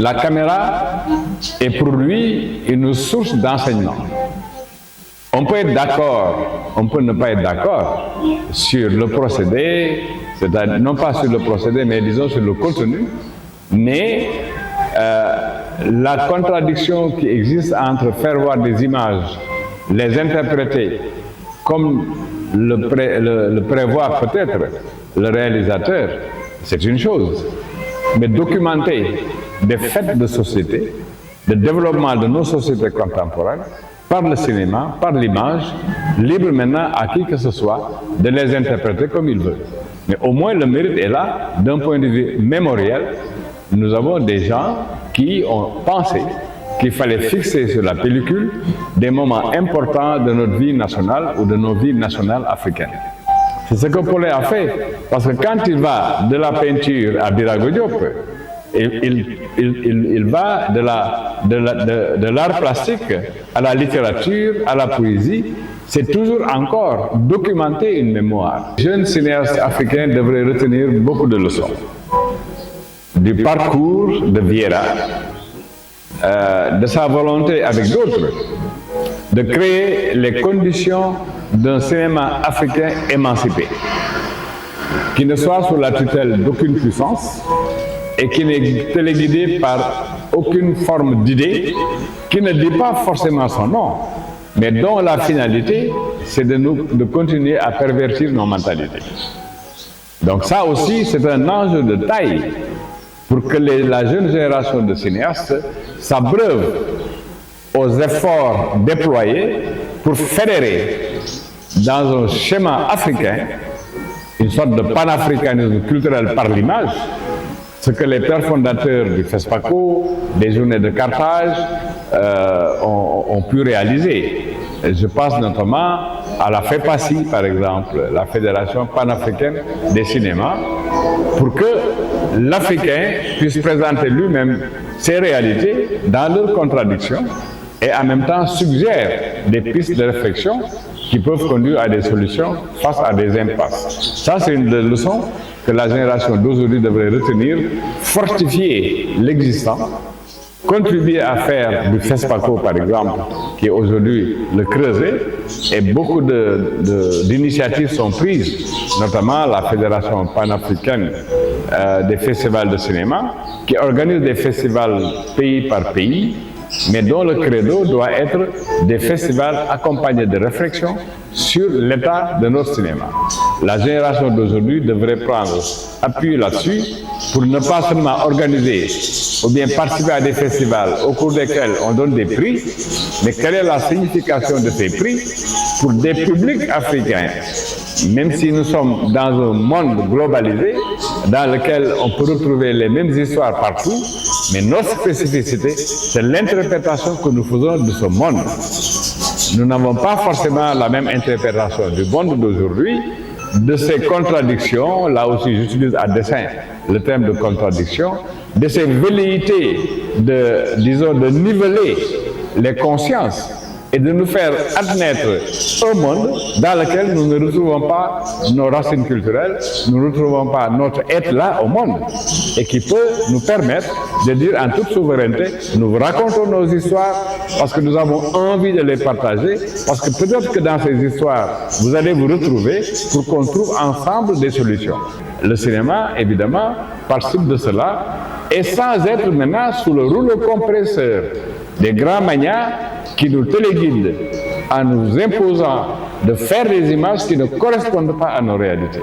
la caméra est pour lui une source d'enseignement. On peut être d'accord, on peut ne pas être d'accord sur le procédé, c'est-à-dire non pas sur le procédé, mais disons sur le contenu, mais la contradiction qui existe entre faire voir des images, les interpréter comme le prévoit peut-être le réalisateur, c'est une chose. Mais documenter des faits de société, le développement de nos sociétés contemporaines, par le cinéma, par l'image, libre maintenant à qui que ce soit de les interpréter comme il veut. Mais au moins le mérite est là, d'un point de vue mémoriel. Nous avons des gens qui ont pensé qu'il fallait fixer sur la pellicule des moments importants de notre vie nationale ou de nos vies nationales africaines. C'est ce que Paulet a fait, parce que quand il va de la peinture à Birago Diop, il va de l'art plastique à la littérature, à la poésie. C'est toujours encore documenter une mémoire. Les jeunes cinéastes africains devraient retenir beaucoup de leçons du parcours de Vieira, de sa volonté avec d'autres de créer les conditions d'un cinéma africain émancipé, qui ne soit sous la tutelle d'aucune puissance et qui n'est téléguidé par aucune forme d'idée, qui ne dit pas forcément son nom, mais dont la finalité, c'est de continuer à pervertir nos mentalités. Donc ça aussi, c'est un enjeu de taille pour que la jeune génération de cinéastes s'abreuve aux efforts déployés pour fédérer dans un schéma africain une sorte de panafricanisme culturel par l'image, ce que les pères fondateurs du FESPACO, des journées de Carthage ont pu réaliser. Je pense notamment à la FEPACI, par exemple, la Fédération panafricaine des cinémas, pour que l'Africain puisse présenter lui-même ses réalités dans leurs contradictions et en même temps suggère des pistes de réflexion qui peuvent conduire à des solutions face à des impasses. Ça, c'est une des leçons que la génération d'aujourd'hui devrait retenir, fortifier l'existant, contribuer à faire du FESPACO, par exemple, qui est aujourd'hui le creuset, et beaucoup d'initiatives sont prises, notamment la Fédération panafricaine des festivals de cinéma, qui organise des festivals pays par pays, mais dont le credo doit être des festivals accompagnés de réflexions sur l'état de notre cinéma. La génération d'aujourd'hui devrait prendre appui là-dessus pour ne pas seulement organiser ou bien participer à des festivals au cours desquels on donne des prix, mais quelle est la signification de ces prix pour des publics africains. Même si nous sommes dans un monde globalisé, dans lequel on peut retrouver les mêmes histoires partout, mais notre spécificité, c'est l'interprétation que nous faisons de ce monde. Nous n'avons pas forcément la même interprétation du monde d'aujourd'hui, de ces contradictions, là aussi j'utilise à dessein le terme de contradiction, de ces velléités de niveler les consciences et de nous faire admettre un monde dans lequel nous ne retrouvons pas nos racines culturelles, nous ne retrouvons pas notre être là au monde, et qui peut nous permettre de dire en toute souveraineté, nous vous racontons nos histoires parce que nous avons envie de les partager, parce que peut-être que dans ces histoires, vous allez vous retrouver pour qu'on trouve ensemble des solutions. Le cinéma, évidemment, participe de cela, et sans être maintenant sous le rouleau compresseur des grands manias qui nous téléguident en nous imposant de faire des images qui ne correspondent pas à nos réalités.